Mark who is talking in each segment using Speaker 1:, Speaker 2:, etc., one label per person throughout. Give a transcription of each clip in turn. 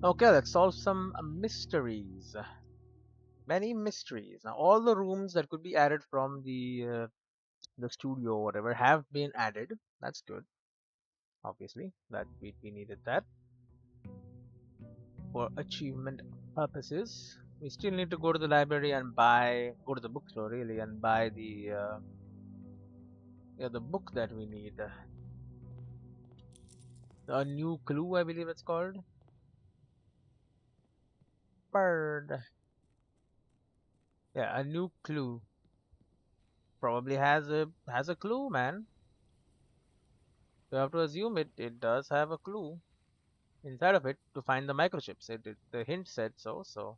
Speaker 1: Okay, let's solve some mysteries. Many mysteries. Now, all the rooms that could be added from the studio or whatever have been added. That's good. Obviously, that we needed that for achievement purposes. We still need to go to the library and go to the bookstore really, and buy the book that we need. A new clue, I believe it's called. Bird. Yeah, a new clue. Probably has a clue, man. You have to assume it does have a clue inside of it to find the microchips. The hint said so, so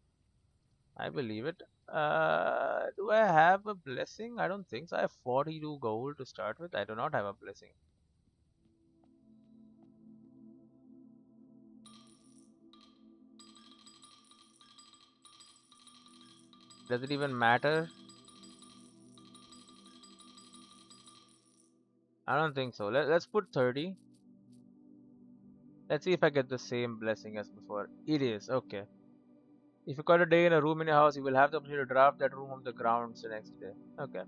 Speaker 1: I believe it. Do I have a blessing? I don't think so. I have 42 gold to start with. I do not have a blessing. Does it even matter? I don't think so. Let's put 30. Let's see if I get the same blessing as before. It is. Okay. If you call a day in a room in your house, you will have the opportunity to draft that room on the grounds the next day. Okay.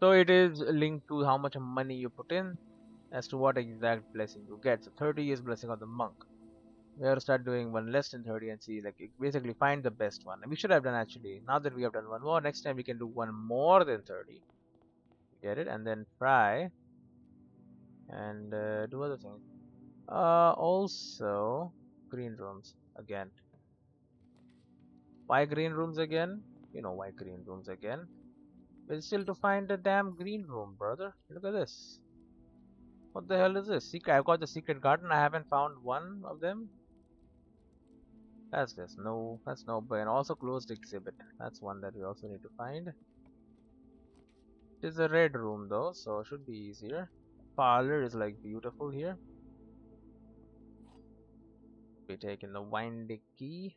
Speaker 1: So it is linked to how much money you put in as to what exact blessing you get. So 30 is blessing of the monk. We have to start doing one less than 30 and see, like, basically find the best one. And we should have done actually. Now that we have done one more, next time we can do one more than 30. Get it? And then try and do other things. Also, green rooms again. Why green rooms again? You know why green rooms again. It's still to find a damn green room, brother. Look at this. What the hell is this? Secret. I've got the secret garden. I haven't found one of them. That's just no. That's no. But also closed exhibit. That's one that we also need to find. It is a red room though, so it should be easier. Parlor is like beautiful here. We taking the winding key.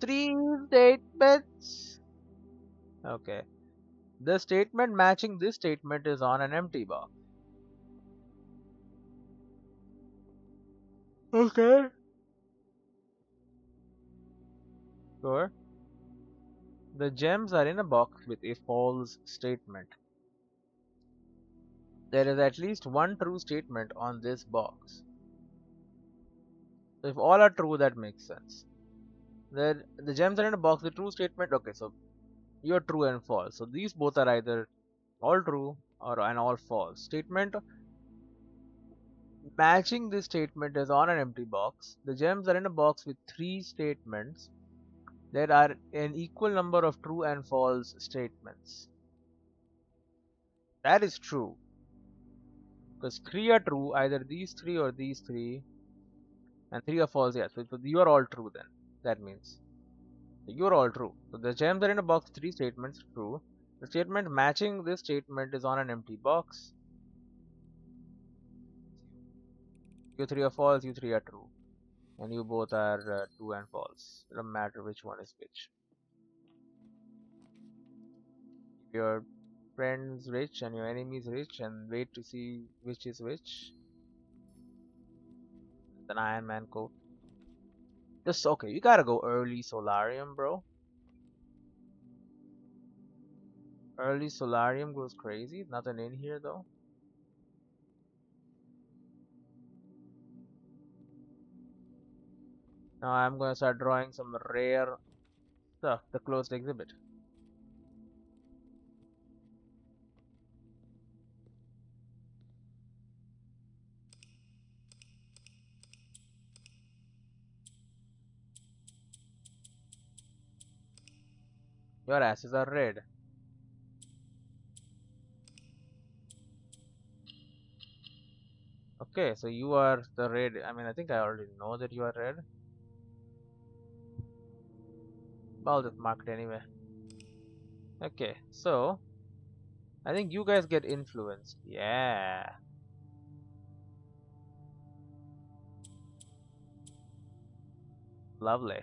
Speaker 1: Three statements. Okay. The statement matching this statement is on an empty box. Okay. Sure. The gems are in a box with a false statement. There is at least one true statement on this box. So if all are true, that makes sense. The gems are in a box. The true statement. Okay, so you're true and false. So these both are either all true or an all false statement. Matching this statement is on an empty box. The gems are in a box with three statements. There are an equal number of true and false statements. That is true. Because three are true, either these three or these three, and three are false. Yes, so you are all true then. That means you're all true. So the gems are in a box, three statements true. The statement matching this statement is on an empty box. You three are false, you three are true. And you both are true and false. It doesn't matter which one is which. Your friend's rich and your enemy's rich, and wait to see which is which. An Iron Man coat. Just okay, you gotta go early Solarium, bro. Early Solarium goes crazy. Nothing in here though. Now I'm gonna start drawing some rare stuff. The closed exhibit. Your asses are red. Okay, so you are the red. I mean, I think I already know that you are red. But I'll just mark it anyway. Okay, so I think you guys get influenced. Yeah. Lovely.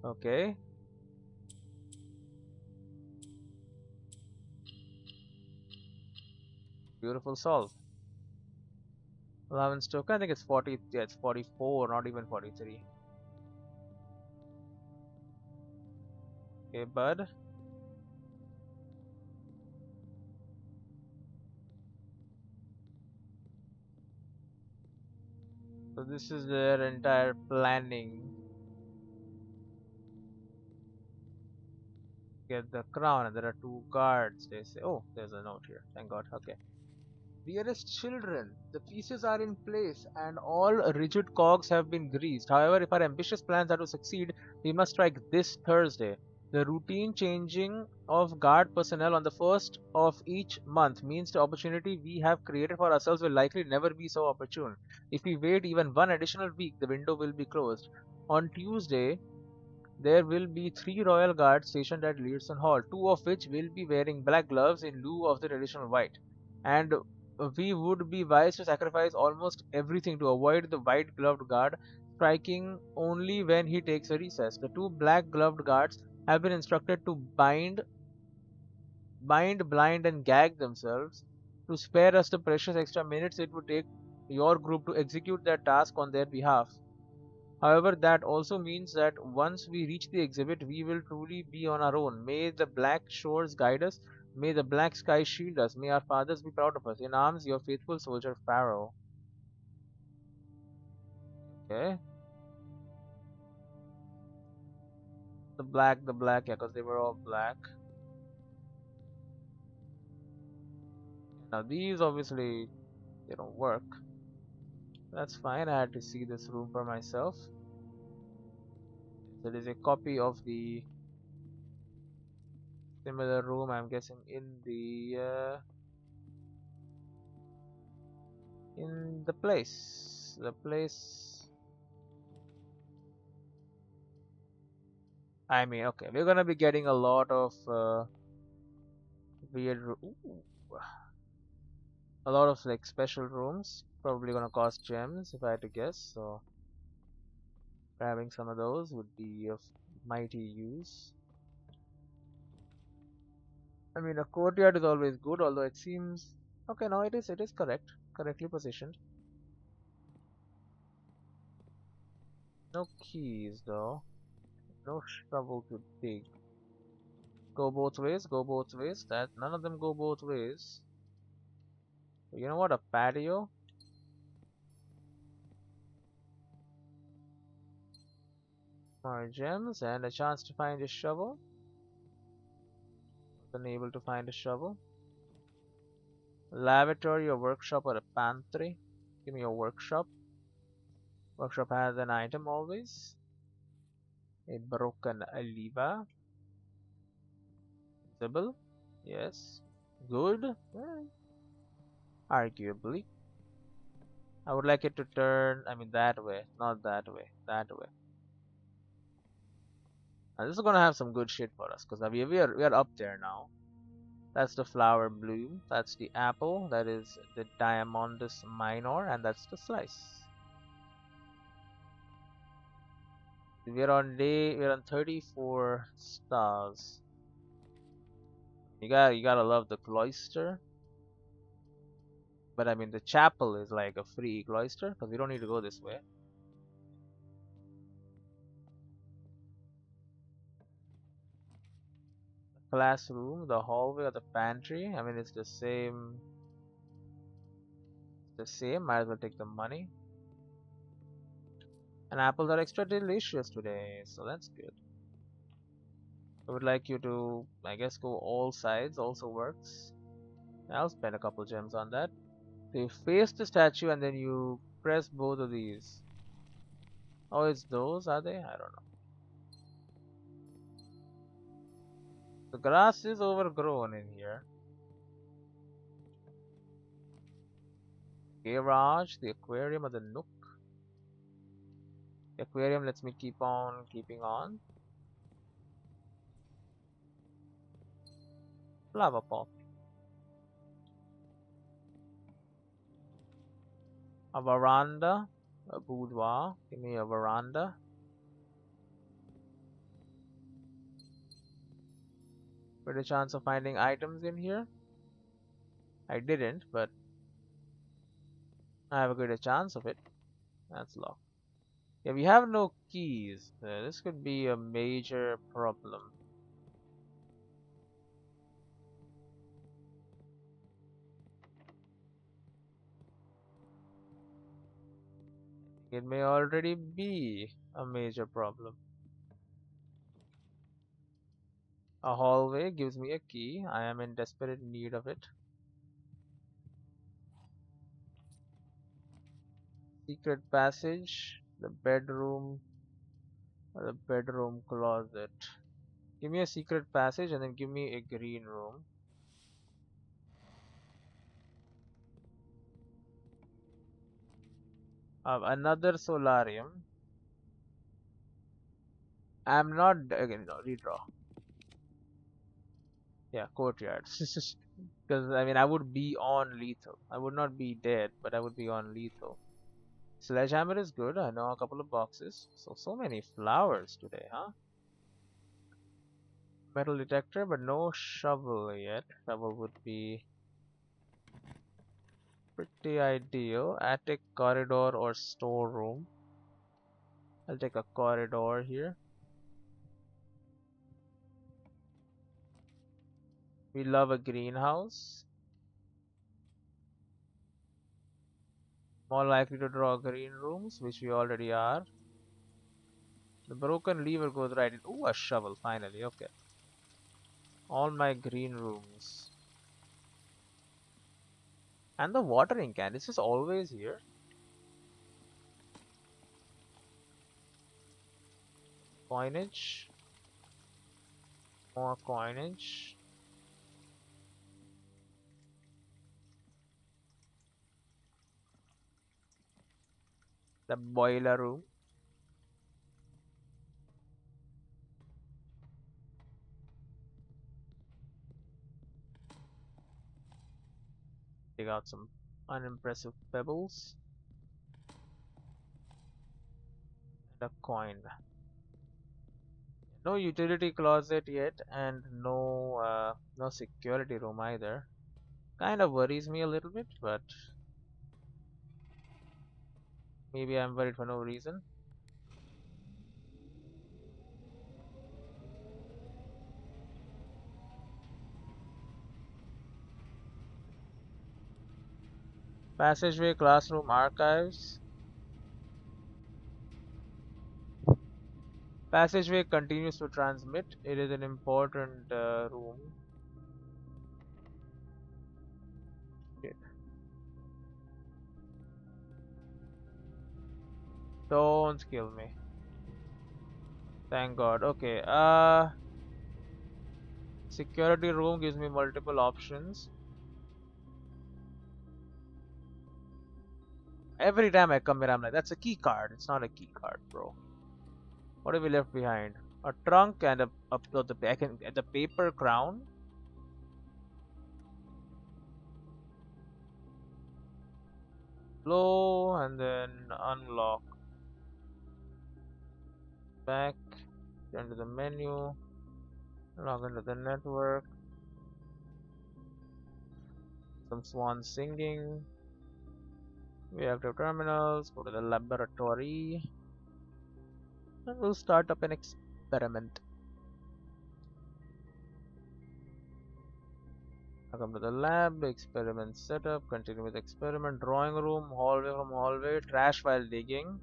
Speaker 1: Okay. Beautiful solve. Allowance token, I think it's 40, yeah, it's 44, not even 43. Okay, bud. So this is their entire planning. Get the crown, and there are two guards. They say, oh, there's a note here. Thank God. Okay. Dearest children, the pieces are in place and all rigid cogs have been greased. However, if our ambitious plans are to succeed, we must strike this Thursday. The routine changing of guard personnel on the first of each month means the opportunity we have created for ourselves will likely never be so opportune. If we wait even one additional week, the window will be closed. On Tuesday, there will be three royal guards stationed at Learson Hall, two of which will be wearing black gloves in lieu of the traditional white. And we would be wise to sacrifice almost everything to avoid the white gloved guard striking only when he takes a recess. The two black gloved guards have been instructed to bind, blind, and gag themselves to spare us the precious extra minutes it would take your group to execute their task on their behalf. However, that also means that once we reach the exhibit, we will truly be on our own. May the black shores guide us. May the black sky shield us. May our fathers be proud of us. In arms, your faithful soldier, Pharaoh. Okay. The black, yeah, because they were all black. Now, these obviously, they don't work. That's fine. I had to see this room for myself. There is a copy of the similar room, I'm guessing, in the place. The place. I mean, okay, we're gonna be getting a lot of weird, a lot of like special rooms. Probably gonna cost gems if I had to guess. So grabbing some of those would be of mighty use. I mean, a courtyard is always good, although it seems okay. No, it is correct, correctly positioned. No keys though. No shovel to dig. Go both ways. Go both ways. That none of them go both ways. You know what? A patio. More gems and a chance to find a shovel. Unable to find a shovel. Lavatory, a workshop, or a pantry. Give me a workshop. Workshop has an item always. A broken lever. Visible. Yes. Good. Arguably. I would like it to turn, I mean that way, not that way, that way. Now this is gonna have some good shit for us, because we are up there now. That's the flower bloom, that's the apple, that is the diamondus minor, and that's the slice. We're on 34 stars. You gotta love the cloister. But I mean the chapel is like a free cloister, because we don't need to go this way. Classroom, the hallway, or the pantry. I mean it's the same. The same. Might as well take the money. And apples are extra delicious today, so that's good. I would like you to, I guess, go all sides. Also works. I'll spend a couple gems on that. So you face the statue and then you press both of these. Oh, it's those, are they? I don't know. The grass is overgrown in here. Garage, the aquarium, or the nook. The aquarium lets me keep on keeping on. Lava pot. A veranda, a boudoir. Give me a veranda. With a chance of finding items in here. I didn't, but I have a greater chance of it. That's locked. Yeah, we have no keys. This could be a major problem. It may already be a major problem. A hallway gives me a key. I am in desperate need of it. Secret passage, the bedroom, or the bedroom closet. Give me a secret passage and then give me a green room. Another solarium. I'm not again. No, redraw. Yeah, courtyard. Because I mean, I would be on lethal. I would not be dead, but I would be on lethal. Sledgehammer is good. I know a couple of boxes. So many flowers today, huh? Metal detector, but no shovel yet. Shovel would be pretty ideal. Attic, corridor, or storeroom. I'll take a corridor here. We love a greenhouse. More likely to draw green rooms, which we already are. The broken lever goes right in. Ooh, a shovel, finally. Okay. All my green rooms. And the watering can. This is always here. Coinage. More coinage. The boiler room. Take out some unimpressive pebbles. And a coin. No utility closet yet, and no security room either. Kind of worries me a little bit, but maybe I'm worried for no reason. Passageway, classroom, archives. Passageway continues to transmit. It is an important room. Shit. Don't kill me. Thank God. Okay. Security room gives me multiple options. Every time I come here, I'm like, that's a key card. It's not a key card, bro. What have we left behind? A trunk and the paper crown. Blow and then unlock. Back. Turn to the menu. Log into the network. Some swans singing. We have the terminals. Go to the laboratory. And we'll start up an experiment. Come to the lab, experiment setup, continue with experiment, drawing room, hallway from hallway, trash while digging.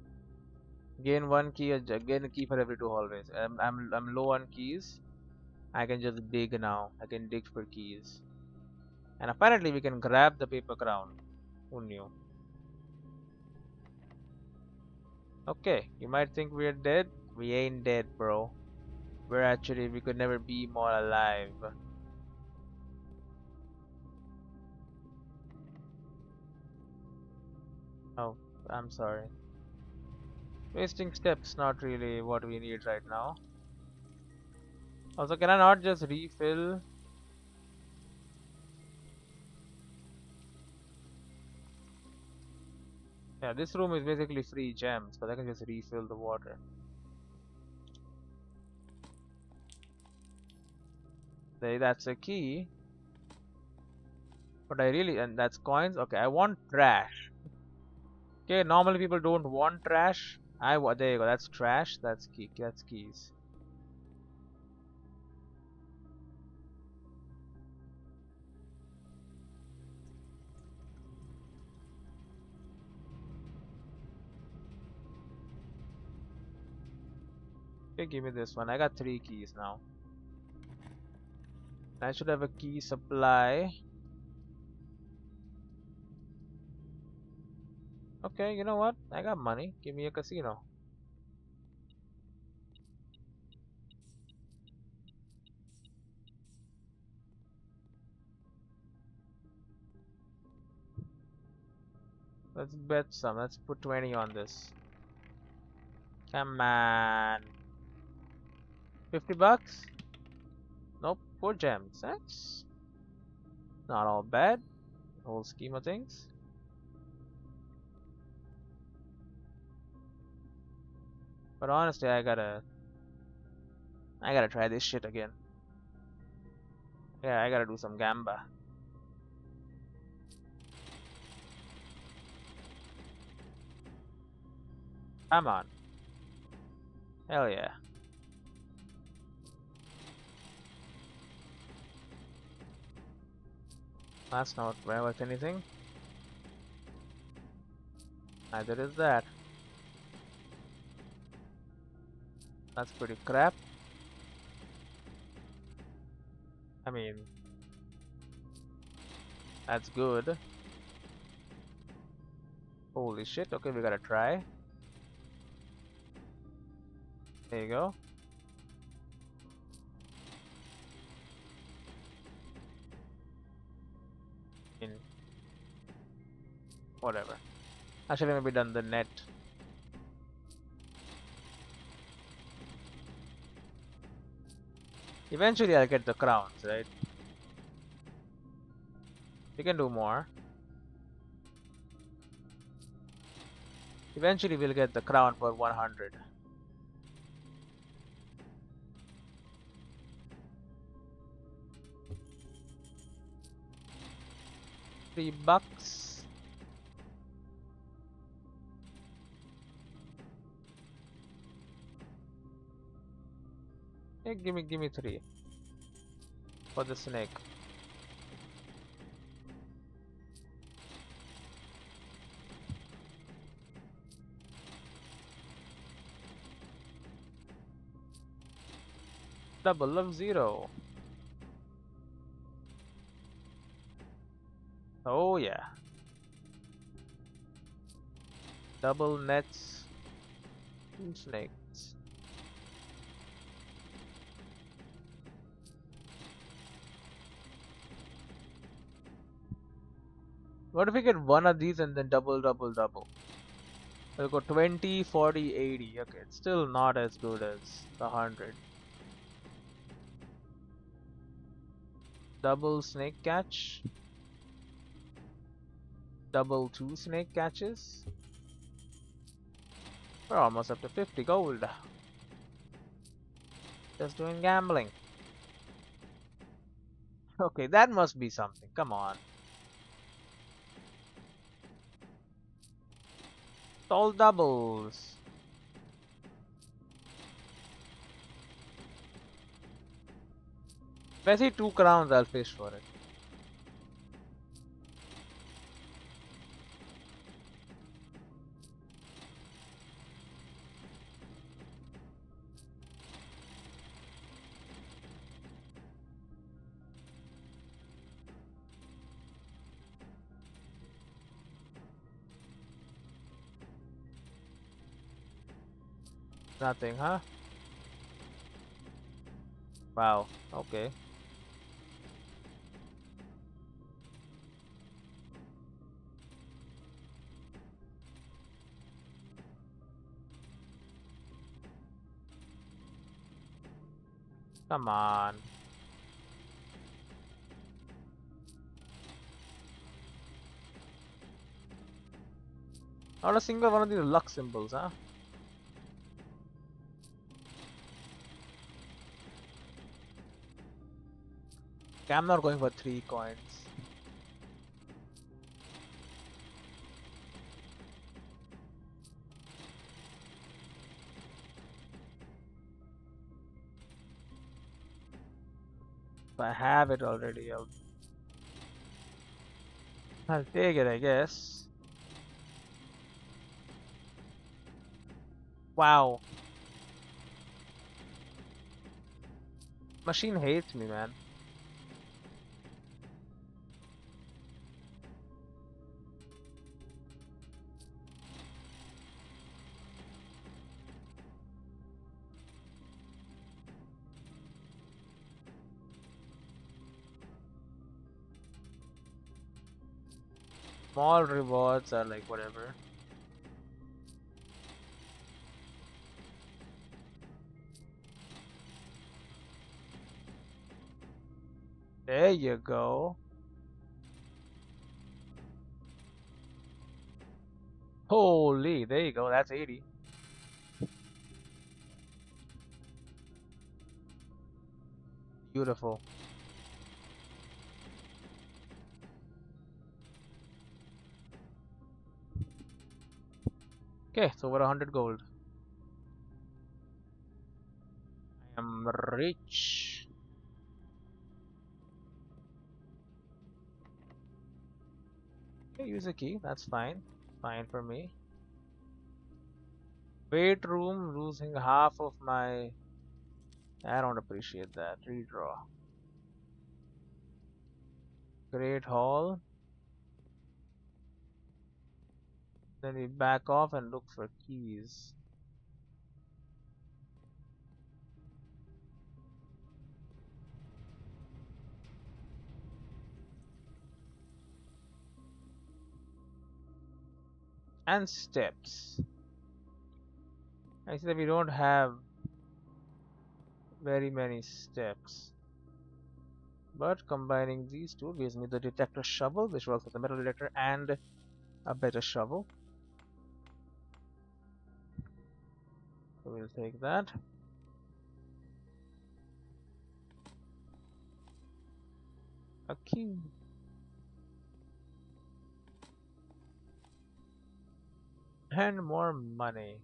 Speaker 1: Gain one key, gain a key for every two hallways. I'm low on keys. I can just dig now. I can dig for keys. And apparently we can grab the paper crown. Who knew? Okay, you might think we're dead. We ain't dead, bro. We could never be more alive. Oh, I'm sorry. Wasting steps, not really what we need right now. Also, can I not just refill? Yeah, this room is basically free gems, but I can just refill the water. Say that's a key. But I really, and that's coins. Okay, I want trash. Okay, normally people don't want trash. There you go. That's trash. That's key. That's keys. Okay, give me this one. I got 3 keys now. I should have a key supply. Okay, you know what? I got money. Give me a casino. Let's bet some. Let's put 20 on this. Come on. 50 bucks? Nope. 4 gems. That's not all bad. Whole scheme of things. But honestly, I gotta try this shit again. Yeah, I gotta do some gamba. Come on. Hell yeah. That's not worth anything. Neither is that. That's pretty crap. I mean, that's good. Holy shit. Okay, we gotta try. There you go. In whatever. I should have maybe done the net. Eventually I'll get the crowns, right? We can do more. Eventually we'll get the crown for 100. $3. Hey, give me 3 for the snake. Double of 0. Oh yeah. Double nets. 2 snakes. What if we get one of these and then double, double, double? We'll go 20, 40, 80. Okay, it's still not as good as the 100. Double snake catch. Double 2 snake catches. We're almost up to 50 gold. Just doing gambling. Okay, that must be something. Come on. It's all doubles. If I see 2 crowns, I'll fish for it. Nothing, huh? Wow. Okay. Come on. Not a single one of these luck symbols, huh? Okay, I'm not going for 3 coins. I have it already, I'll take it, I guess. Wow. Machine hates me, man. Small rewards are like whatever. There you go. Holy, there you go. That's 80. Beautiful. Okay, so over 100 gold. I am rich. Okay, use a key. That's fine. Fine for me. Weight room losing half of my. I don't appreciate that. Redraw. Great hall. Then we back off and look for keys. And steps. I see that we don't have very many steps. But combining these two gives me the detector shovel, which works with the metal detector, and a better shovel. So we'll take that. A key. And more money.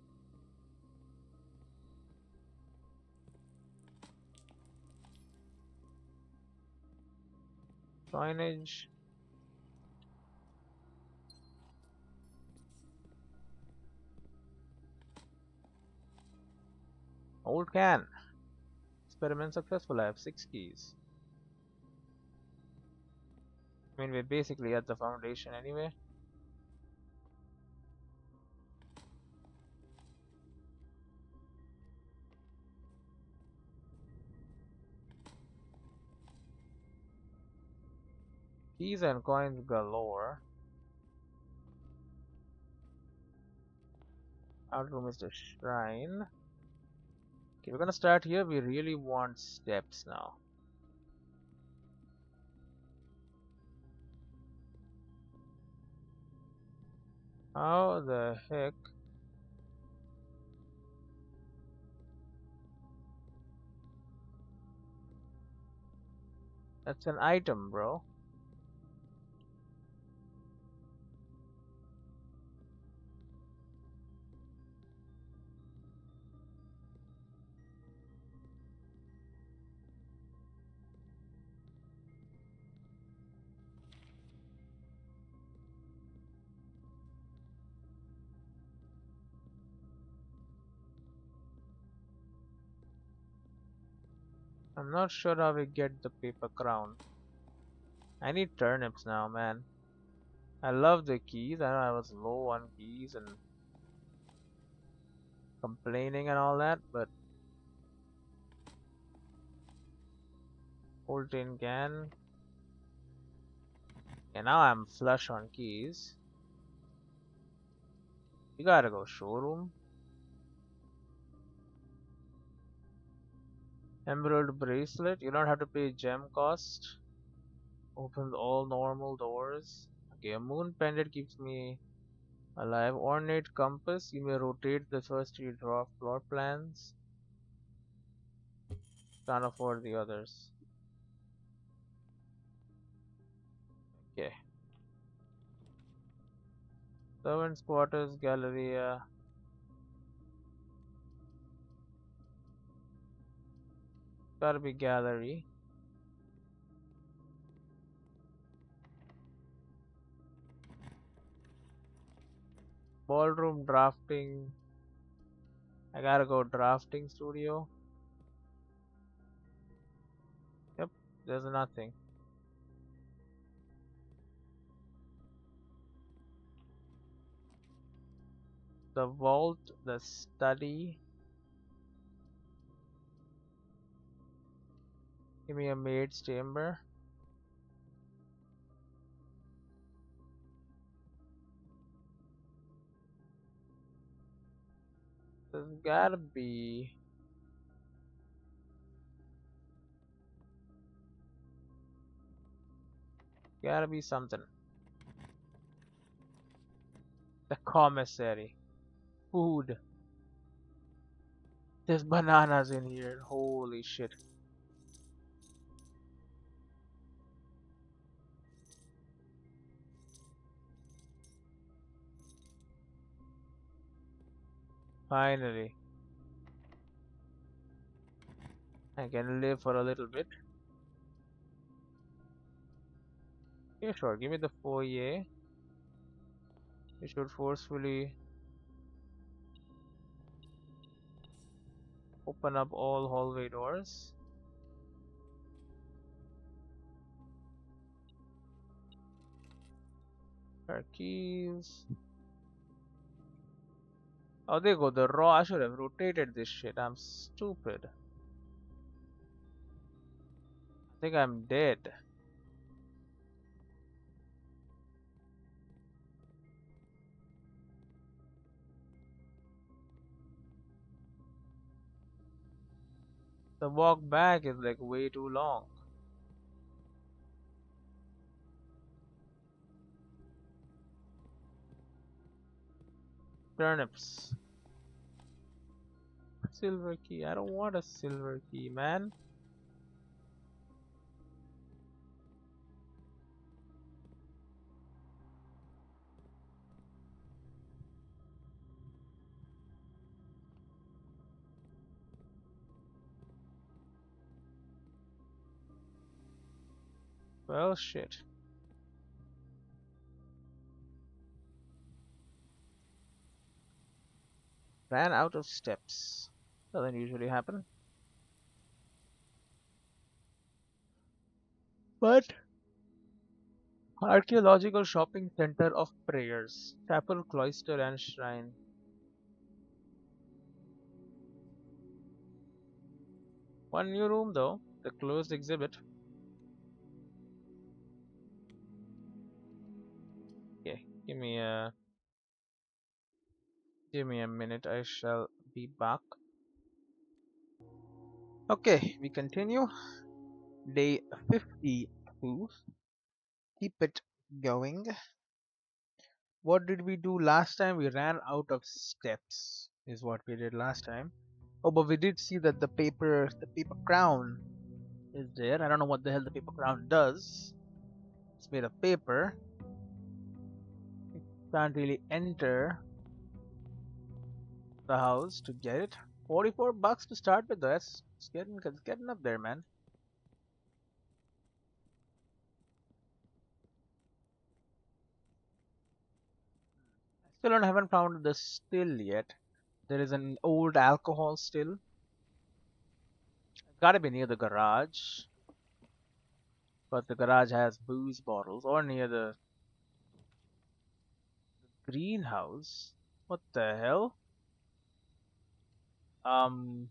Speaker 1: Coinage. Old can. Experiment successful. I have 6 keys. I mean, we're basically at the foundation anyway. Keys and coins galore. Outer room is the shrine. Okay, we're gonna start here. We really want steps now. How the heck? That's an item, bro. I'm not sure how we get the paper crown. I need turnips now, man. I love the keys. I know I was low on keys and complaining and all that, but old tin can. And now I'm flush on keys. You gotta go showroom. Emerald bracelet. You don't have to pay gem cost. Opens all normal doors. Okay, a moon pendant keeps me alive. Ornate compass. You may rotate the first you draw floor plans. Can't afford the others. Okay. Servants' quarters, Galleria. Gotta be gallery. ballroom drafting. I gotta go drafting studio. Yep, there's nothing. The vault, the study. Give me a maid's chamber. There's gotta be. Gotta be something. The commissary. Food. There's bananas in here. Holy shit. Finally. I can live for a little bit. Yeah, sure. Give me the foyer. You should forcefully open up all hallway doors. Our keys. Oh, there you go. The raw. I should have rotated this shit. I'm stupid. I think I'm dead. The walk back is like way too long. Turnips. Silver key. I don't want a silver key, man. Well, shit. Ran out of steps. Doesn't usually happen. But archaeological shopping center of prayers, chapel, cloister, and shrine. One new room though, the closed exhibit. Okay, give me a minute. I shall be back. Okay, we continue. Day 52. Keep it going. What did we do last time? We ran out of steps, is what we did last time. Oh, but we did see that the paper crown is there. I don't know what the hell the paper crown does. It's made of paper. Can't really enter the house to get it. 44 bucks to start with, though. It's getting up there, man. Still haven't found the still yet. There is an old alcohol still. Gotta be near the garage. But the garage has booze bottles. Or near the greenhouse. What the hell? Um,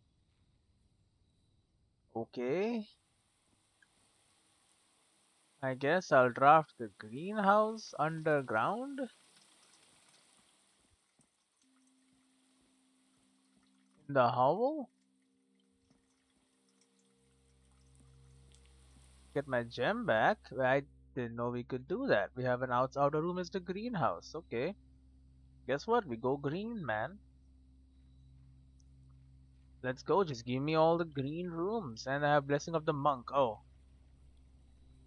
Speaker 1: okay. I guess I'll draft the greenhouse underground in the hovel. Get my gem back. I didn't know we could do that. We have an outer room is the greenhouse. Okay. Guess what? We go green, man. Let's go. Just give me all the green rooms. And I have Blessing of the Monk. Oh.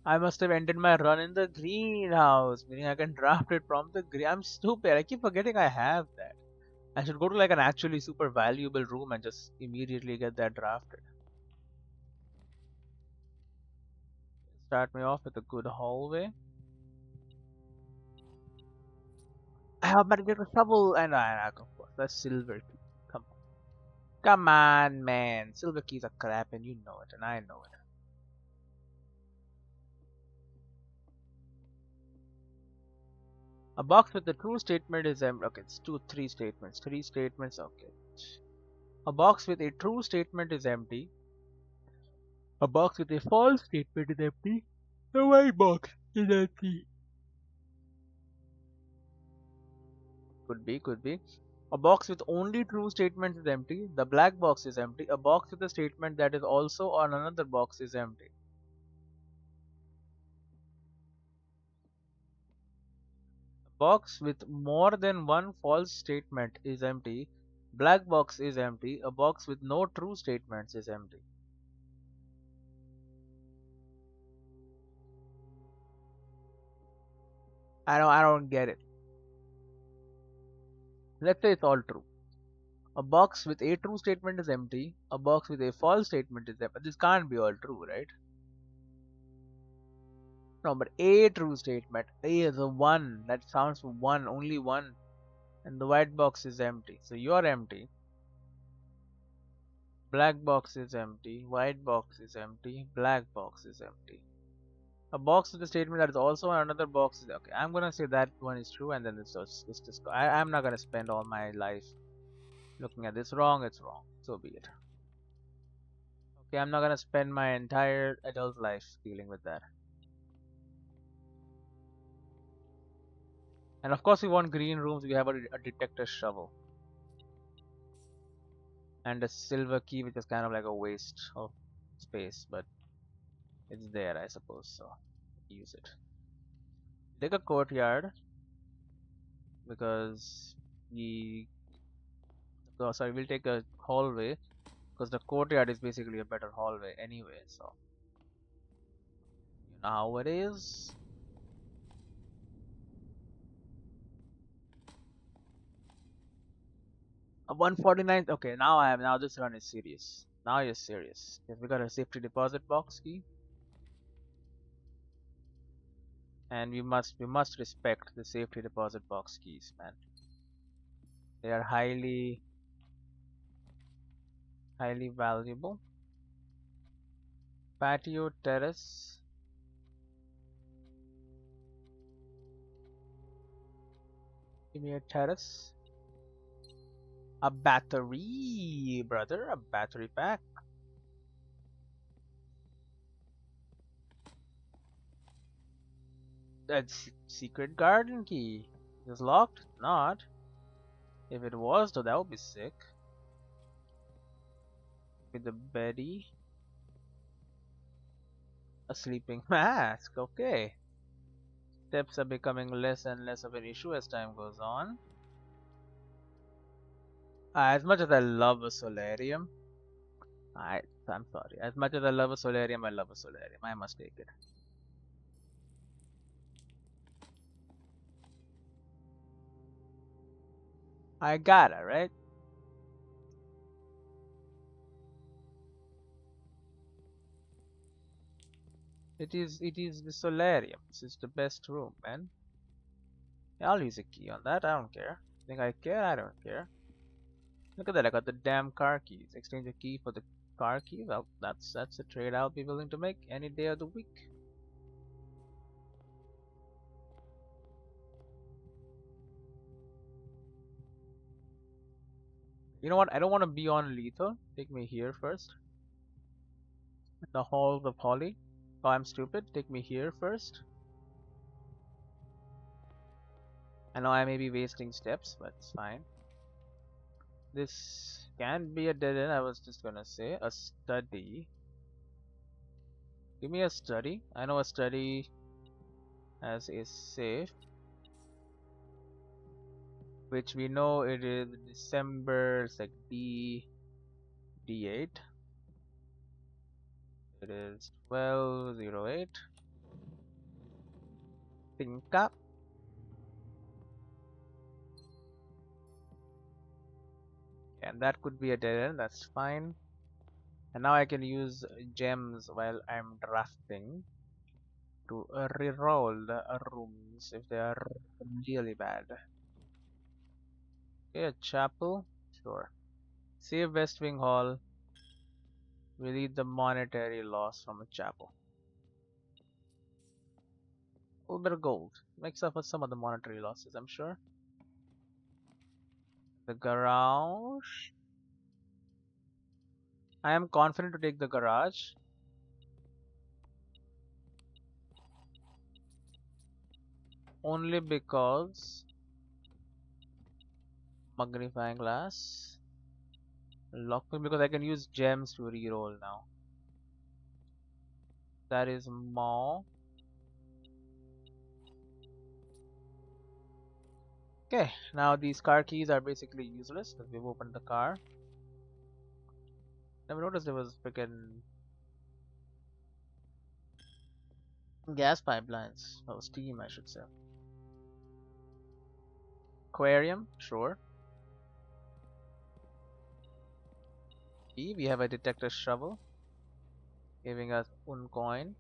Speaker 1: I must have ended my run in the greenhouse, meaning I can draft it from the green. I'm stupid. I keep forgetting I have that. I should go to like an actually super valuable room and just immediately get that drafted. Start me off with a good hallway. I'm about to get a shovel, and of course, that's silver key. Come on. Come on, man. Silver keys are crap, and you know it, and I know it. A box with the true statement is empty. Okay, it's three statements. Three statements, okay. A box with a true statement is empty. A box with a false statement is empty. The white box is empty. Could be, could be. A box with only true statements is empty. The black box is empty. A box with a statement that is also on another box is empty. A box with more than one false statement is empty. Black box is empty. A box with no true statements is empty. I don't get it. Let's say it's all true. A box with a true statement is empty. A box with a false statement is empty. This can't be all true, right? No, but a true statement. A is a one. That sounds for one, only one. And the white box is empty. So you're empty. Black box is empty. White box is empty. Black box is empty. A box with a statement that is also another box is okay. I'm gonna say that one is true, and then it's just I'm not gonna spend all my life looking at this. Wrong, it's wrong. So be it. Okay, I'm not gonna spend my entire adult life dealing with that. And of course, we want green rooms. We have a detector shovel and a silver key, which is kind of like a waste of space, but it's there, I suppose. So use it. Take a courtyard because we. Oh, sorry, we'll take a hallway because the courtyard is basically a better hallway anyway. So you know how it is. A 149. Okay, now I am. Now this run is serious. Now you're serious. Yes, we got a safety deposit box key, and we must respect the safety deposit box keys, man. They are highly valuable. Patio terrace. Give me a terrace. A battery, brother. A battery pack. That's secret garden key. Is locked? Not. If it was, though, that would be sick. With the Betty. A sleeping mask. Okay. Steps are becoming less and less of an issue as time goes on. As much as I love a solarium, I'm sorry. As much as I love a solarium, I love a solarium. I must take it. I gotta, right? It is the solarium. This is the best room, man. Yeah, I'll use a key on that. I don't care. Think I care? I don't care. Look at that. I got the damn car keys. Exchange a key for the car key. Well, that's a trade I'll be willing to make any day of the week. You know what? I don't want to be on lethal. Take me here first. The halls of Holly. Oh, I'm stupid. Take me here first. I know I may be wasting steps, but it's fine. This can be a dead end. I was just gonna say a study. Give me a study. I know a study has a safe, which we know it is December. It's like D8. It is 1208. Think up. And that could be a dead end. That's fine. And now I can use gems while I'm drafting to reroll the rooms if they are really bad. Okay, a chapel. Sure. Save West Wing Hall. We need the monetary loss from a chapel. A little bit of gold. Makes up for some of the monetary losses, I'm sure. The garage. I am confident to take the garage. Only because magnifying glass. Lockpick because I can use gems to reroll now. That is more. Okay, now these car keys are basically useless because we've opened the car. Never noticed there was freaking gas pipelines. Oh, steam, I should say. Aquarium, sure. We have a detector shovel giving us one coin.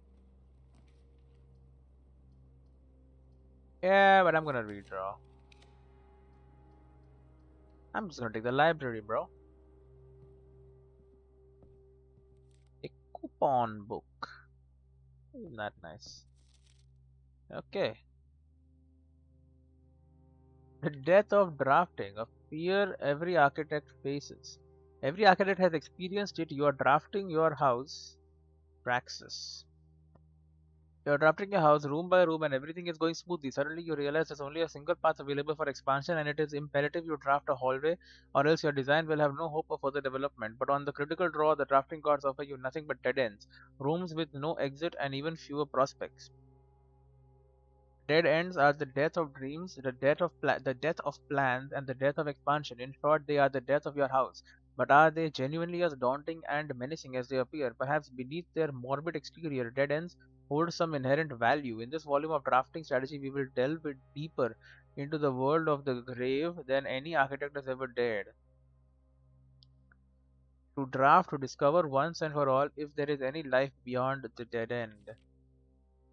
Speaker 1: Yeah, but I'm gonna redraw. I'm just gonna take the library, bro. A coupon book. Isn't that nice? Okay. The death of drafting, a fear every architect faces. Every architect has experienced it. You are drafting your house, praxis. You're drafting your house room by room and everything is going smoothly. Suddenly you realize there's only a single path available for expansion and it is imperative you draft a hallway or else your design will have no hope of further development. But on the critical draw, the drafting cards offer you nothing but dead ends, rooms with no exit and even fewer prospects. Dead ends are the death of dreams, the death of plans, and the death of expansion. In short, they are the death of your house. But are they genuinely as daunting and menacing as they appear? Perhaps beneath their morbid exterior, dead ends hold some inherent value. In this volume of drafting strategy, we will delve deeper into the world of the grave than any architect has ever dared. To draft, to discover once and for all if there is any life beyond the dead end.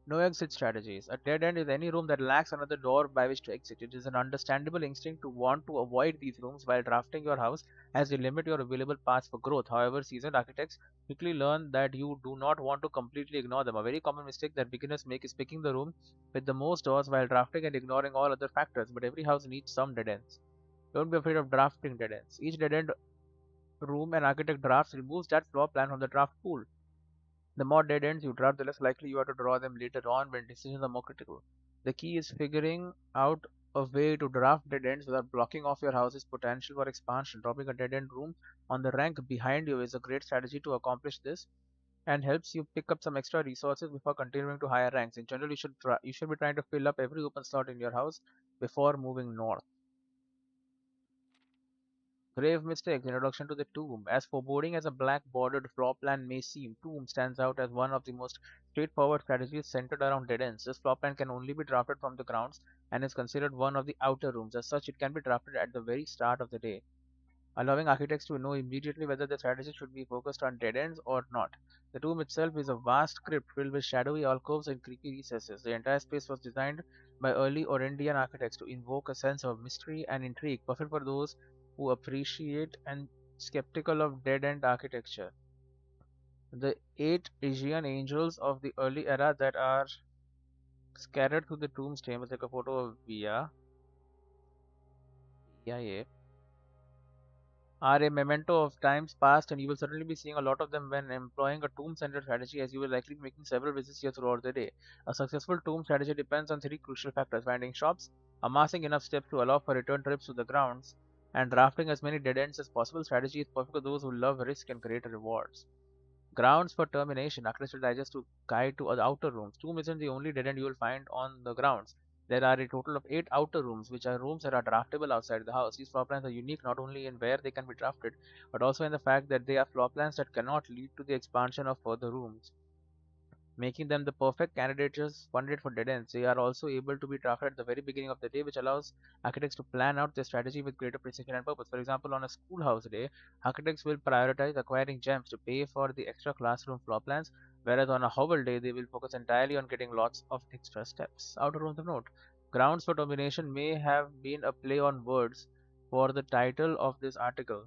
Speaker 1: No exit strategies. A dead end is any room that lacks another door by which to exit. It is an understandable instinct to want to avoid these rooms while drafting your house as they limit your available paths for growth. However, seasoned architects quickly learn that you do not want to completely ignore them. A very common mistake that beginners make is picking the room with the most doors while drafting and ignoring all other factors. But every house needs some dead ends. Don't be afraid of drafting dead ends. Each dead end room an architect drafts removes that floor plan from the draft pool. The more dead ends you draft, the less likely you are to draw them later on when decisions are more critical. The key is figuring out a way to draft dead ends without blocking off your house's potential for expansion. Dropping a dead end room on the rank behind you is a great strategy to accomplish this and helps you pick up some extra resources before continuing to higher ranks. In general, you should be trying to fill up every open slot in your house before moving north. Grave mistakes. Introduction to the tomb. As foreboding as a black bordered floor plan may seem, tomb stands out as one of the most straightforward strategies centered around dead ends. This floor plan can only be drafted from the grounds and is considered one of the outer rooms. As such, it can be drafted at the very start of the day, allowing architects to know immediately whether the strategy should be focused on dead ends or not. The tomb itself is a vast crypt filled with shadowy alcoves and creaky recesses. The entire space was designed by early Orindian architects to invoke a sense of mystery and intrigue, perfect for those who appreciate and skeptical of dead end architecture. The eight Asian angels of the early era that are scattered through the tomb's chambers, like a photo of Via, are a memento of times past, and you will certainly be seeing a lot of them when employing a tomb-centered strategy, as you will likely be making several visits here throughout the day. A successful tomb strategy depends on three crucial factors: finding shops, amassing enough steps to allow for return trips to the grounds, and drafting as many dead ends as possible. Strategy is perfect for those who love risk and great rewards. Grounds for termination. Architectural Digest to guide to the outer rooms. Tomb isn't the only dead end you will find on the grounds. There are a total of 8 outer rooms, which are rooms that are draftable outside the house. These floor plans are unique not only in where they can be drafted, but also in the fact that they are floor plans that cannot lead to the expansion of further rooms, making them the perfect candidates funded for dead ends. They are also able to be drafted at the very beginning of the day, which allows architects to plan out their strategy with greater precision and purpose. For example, on a schoolhouse day, architects will prioritize acquiring gems to pay for the extra classroom floor plans, whereas on a hovel day, they will focus entirely on getting lots of extra steps. Outer rooms of note. Grounds for domination may have been a play on words for the title of this article,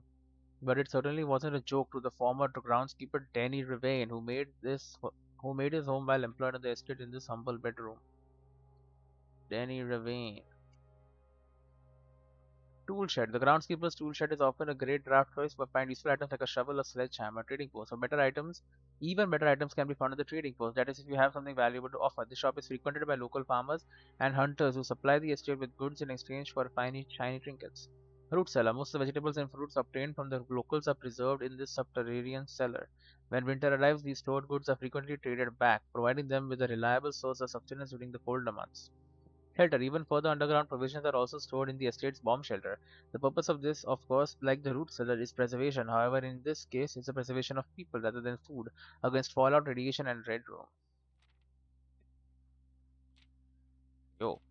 Speaker 1: but it certainly wasn't a joke to the former groundskeeper Danny Revane, who made his home while employed on the estate in this humble bedroom. Danny Revane. Tool shed. The groundskeeper's tool shed is often a great draft choice for find useful items like a shovel, a sledgehammer, trading post. For better items, even better items can be found at the trading post. That is, if you have something valuable to offer. This shop is frequented by local farmers and hunters who supply the estate with goods in exchange for fine, shiny trinkets. Fruit cellar. Most of the vegetables and fruits obtained from the locals are preserved in this subterranean cellar. When winter arrives, these stored goods are frequently traded back, providing them with a reliable source of sustenance during the colder months. Shelter. Even further underground provisions are also stored in the estate's bomb shelter. The purpose of this, of course, like the root cellar, is preservation. However, in this case, it's the preservation of people rather than food against fallout, radiation, and red room. Yo.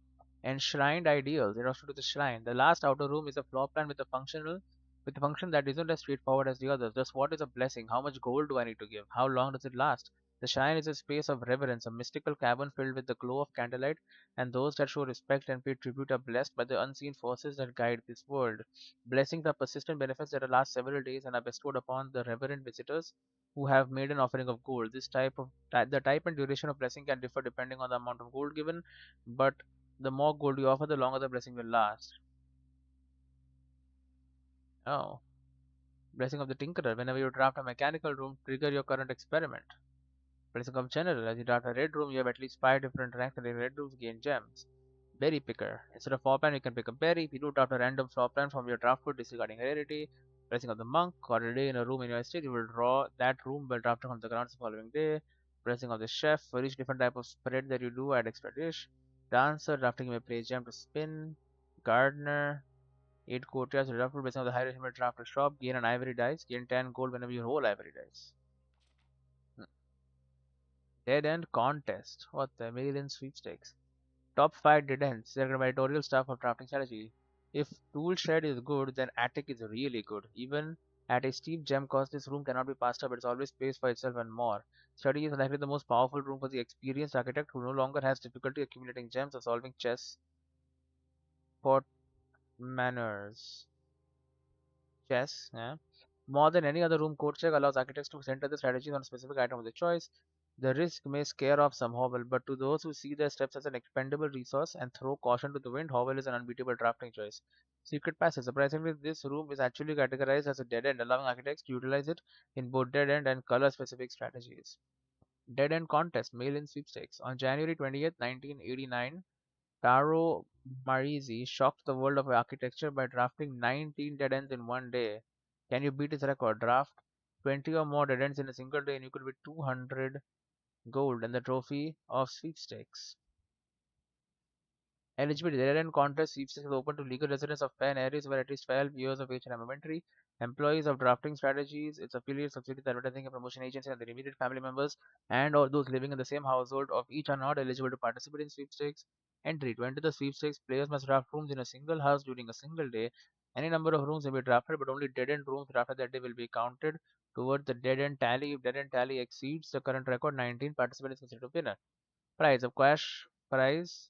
Speaker 1: Enshrined ideals. Erosion to the shrine. The last outer room is a floor plan with a function that isn't as straightforward as the others. Just what is a blessing? How much gold do I need to give? How long does it last? The shrine is a space of reverence, a mystical cavern filled with the glow of candlelight, and those that show respect and pay tribute are blessed by the unseen forces that guide this world. Blessings are persistent benefits that last several days and are bestowed upon the reverent visitors who have made an offering of gold. The type and duration of blessing can differ depending on the amount of gold given, but the more gold you offer, the longer the blessing will last. Oh. Blessing of the Tinkerer. Whenever you draft a mechanical room, trigger your current experiment. Blessing of General. As you draft a red room, you have at least 5 different ranks and the red rooms gain gems. Berry Picker. Instead of floor plan, you can pick a berry. If you do draft a random floor plan from your draft board disregarding rarity, Blessing of the Monk, or a day in a room in your estate, you will draw that room while drafting from the grounds the following day. Blessing of the Chef. For each different type of spread that you do, add extra dish. Dancer. Drafting may play gem to spin. Gardener. 8 courtiers reserved based on the high achievement draft a shop. Gain an ivory dice. Gain 10 gold whenever you roll ivory dice. Dead end contest. What the million sweepstakes. Top 5 dead ends. They're editorial stuff of drafting strategy. If tool shed is good, then attic is really good. Even at a steep gem cost, this room cannot be passed up. It's always space for itself and more. Study is likely the most powerful room for the experienced architect who no longer has difficulty accumulating gems or solving chess for manners. Chess, yeah. More than any other room, code check allows architects to center the strategies on a specific item of their choice. The risk may scare off some Howell, but to those who see their steps as an expendable resource and throw caution to the wind, Howell is an unbeatable drafting choice. Secret passage. Surprisingly, this room is actually categorized as a dead end, allowing architects to utilize it in both dead end and color specific strategies. Dead end contest, mail in sweepstakes. On January 20th, 1989, Taro Marizi shocked the world of architecture by drafting 19 dead ends in one day. Can you beat his record? Draft 20 or more dead ends in a single day and you could win 200 gold and the trophy of sweepstakes. Eligibility. The Dead End Contest sweepstakes is open to legal residents of 10 areas where at least 12 years of age and elementary, employees of drafting strategies, its affiliates, subsidiaries, advertising and promotion agencies, and their immediate family members, and or those living in the same household of each are not eligible to participate in sweepstakes. Entry. To enter the sweepstakes, players must draft rooms in a single house during a single day. Any number of rooms may be drafted, but only dead end rooms drafted that day will be counted towards the dead end tally. If dead end tally exceeds the current record, 19 participants is considered a winner. Prize of cash prize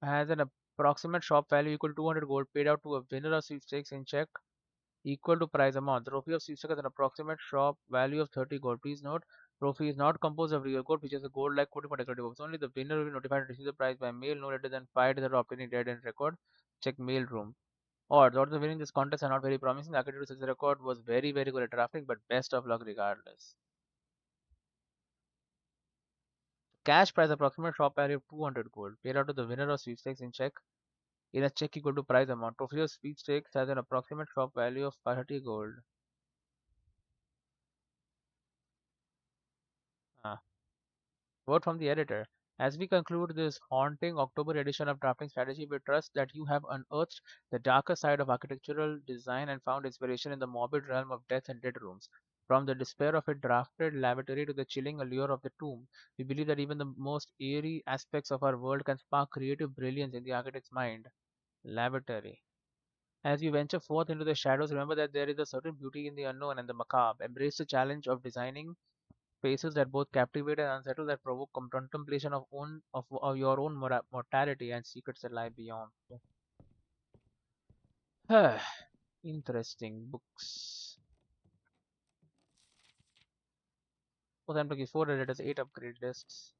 Speaker 1: has an approximate shop value equal to 200 gold paid out to a winner of sweepstakes in check equal to prize amount. The trophy of sweepstakes has an approximate shop value of 30 gold. Please note, trophy is not composed of real gold, which is a gold like quoting for decorative purposes. Only the winner will be notified to receive the prize by mail no later than 5 days after obtaining dead end record. Check mail room. Odds of winning this contest are not very promising. The architect who sets the record was very, very good at drafting, but best of luck regardless. Cash prize approximate shop value of 200 gold paid out to the winner of sweepstakes in a check equal to prize amount. Trophy of sweepstakes has an approximate shop value of 30 gold. Ah. Word from the editor. As we conclude this haunting October edition of Drafting Strategy, we trust that you have unearthed the darker side of architectural design and found inspiration in the morbid realm of death and dead rooms. From the despair of a drafted lavatory to the chilling allure of the tomb, we believe that even the most eerie aspects of our world can spark creative brilliance in the architect's mind. Lavatory. As you venture forth into the shadows, remember that there is a certain beauty in the unknown and the macabre. Embrace the challenge of designing spaces that both captivate and unsettle, that provoke contemplation of your own mortality and secrets that lie beyond. Interesting books. Both employees 4 editors, 8 upgrade lists.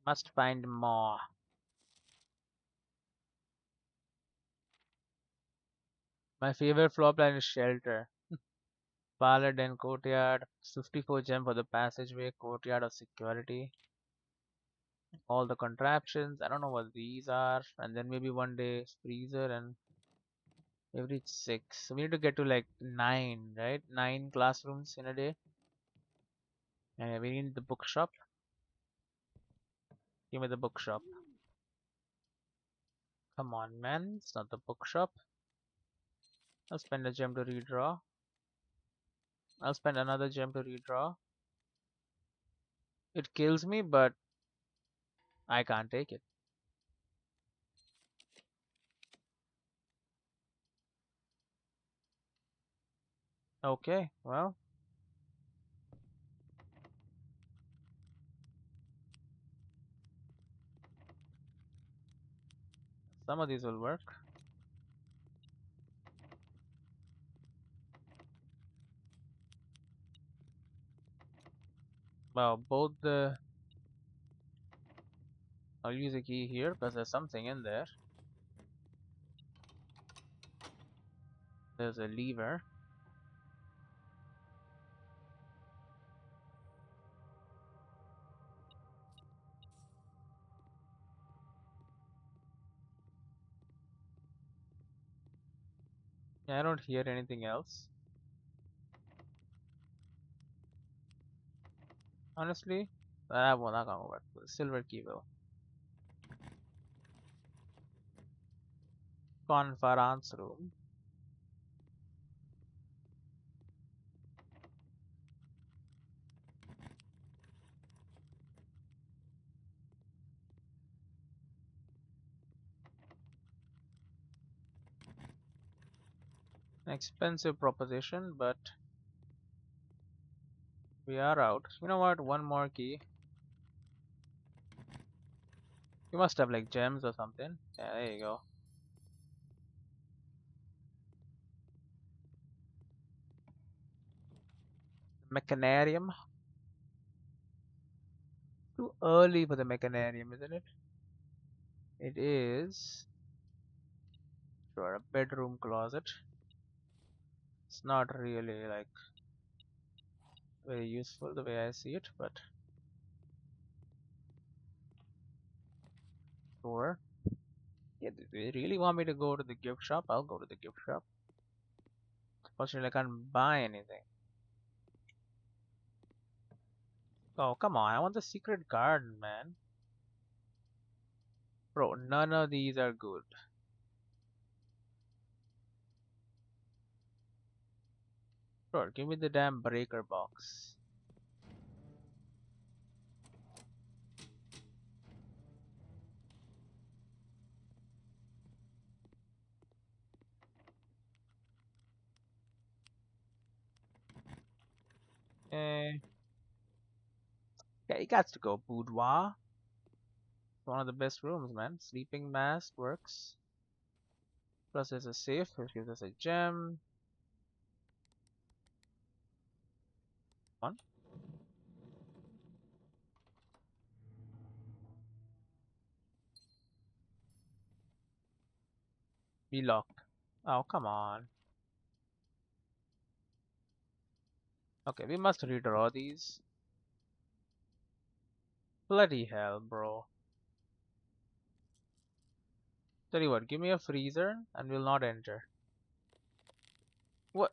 Speaker 1: Must find more. My favorite floor plan is shelter. Paladin courtyard, 54 gem for the passageway, courtyard of security. All the contraptions. I don't know what these are. And then maybe one day freezer and every 6. So we need to get to like 9, right? 9 classrooms in a day. And we need the bookshop. Give me the bookshop. Come on, man. It's not the bookshop. I'll spend a gem to redraw. I'll spend another gem to redraw. It kills me, but I can't take it. Okay, well. Some of these will work. Well, both the... I'll use a key here because there's something in there. There's a lever. Yeah, I don't hear anything else. Honestly, that one not gonna work. The silver key will. Conference room. An expensive proposition, but we are out. You know what? One more key. You must have like gems or something. Yeah, there you go. Mechanarium. Too early for the mechanarium, isn't it? It is. Sure, a bedroom closet. It's not really like very useful the way I see it, but sure. Yeah, they really want me to go to the gift shop. I'll go to the gift shop. Fortunately, I can't buy anything. Oh, come on. I want the secret garden, man. Bro, none of these are good. Bro, give me the damn breaker box. Eh, yeah, it got to go. Boudoir. One of the best rooms, man. Sleeping mask works. Plus, there's a safe, which gives us a gem. One. Be locked. Oh, come on. Okay, we must redraw these. Bloody hell, bro. Tell you what, give me a freezer and we'll not enter. What?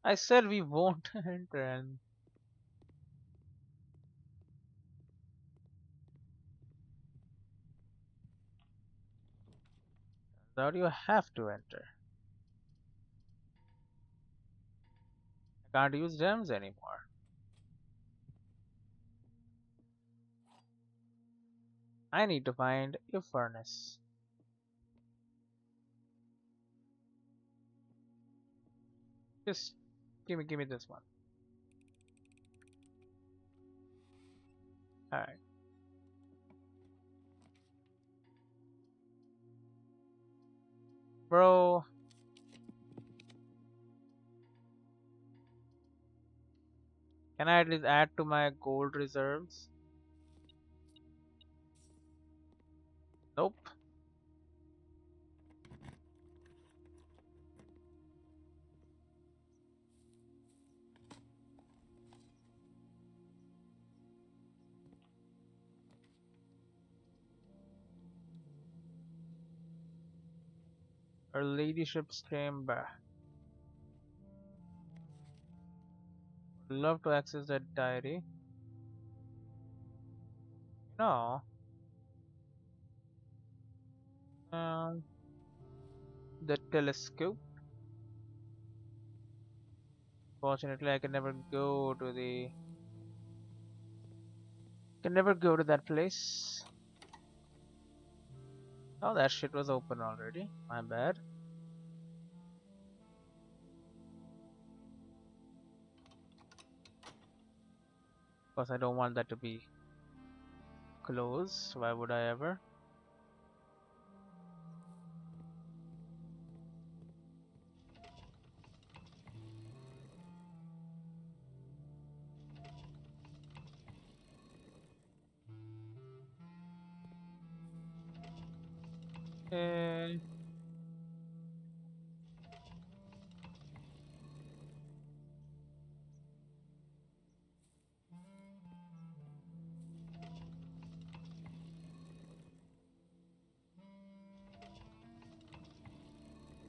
Speaker 1: I said we won't enter and now you have to enter. I can't use gems anymore. I need to find a furnace. Just give me this one. Alright. Bro, can I at least add to my gold reserves? Nope. Her ladyship's chamber. Would love to access that diary. No. Um, the telescope. Fortunately, I can never go to the. Can never go to that place. Oh, that shit was open already. My bad. Because I don't want that to be closed. Why would I ever? Eh,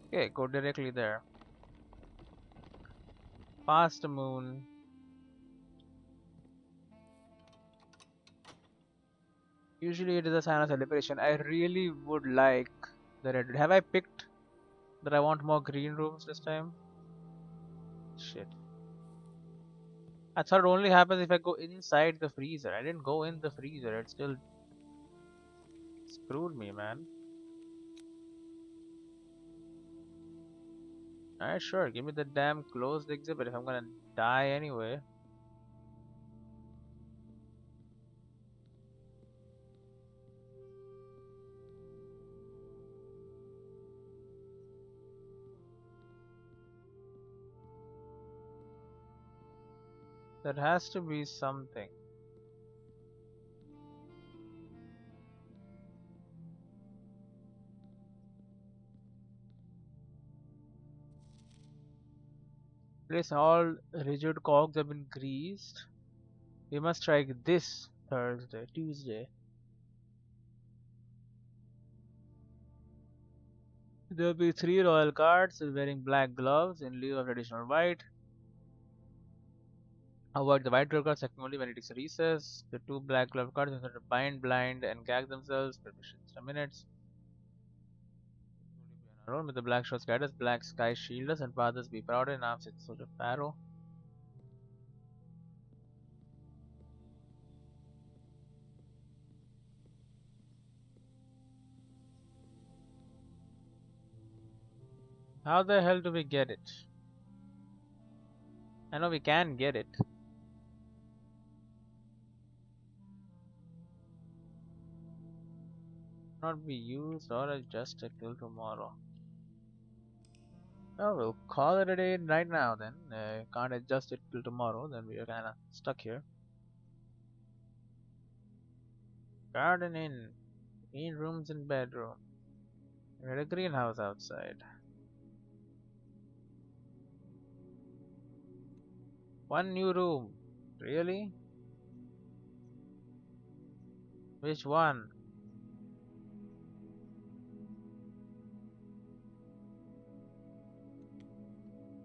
Speaker 1: okay, go directly there. Past the moon. Usually it is a sign of celebration. I really would like the red. Have I picked that I want more green rooms this time? Shit. I thought it only happens if I go inside the freezer. I didn't go in the freezer. It still screwed me, man. Alright, sure. Give me the damn closed exhibit if I'm gonna die anyway. There has to be something. Place all rigid cogs have been greased. We must strike this Tuesday. There'll be three royal cards wearing black gloves in lieu of traditional white. Avoid the white glove cards acting only when it is recess. The two black glove cards are to bind, blind, and gag themselves for extra minutes. Alone with the black shorts guide us, black sky shield us, and fathers be proud in arms its sort of pharaoh. How the hell do we get it? I know we can get it. Not be used or adjusted till tomorrow. Oh, we'll call it a day right now then. Can't adjust it till tomorrow, then we are kinda stuck here. Garden in. Green rooms and bedroom. We had a greenhouse outside. One new room. Really? Which one?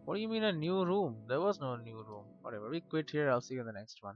Speaker 1: What do you mean a new room? There was no new room. Whatever, we quit here. I'll see you in the next one.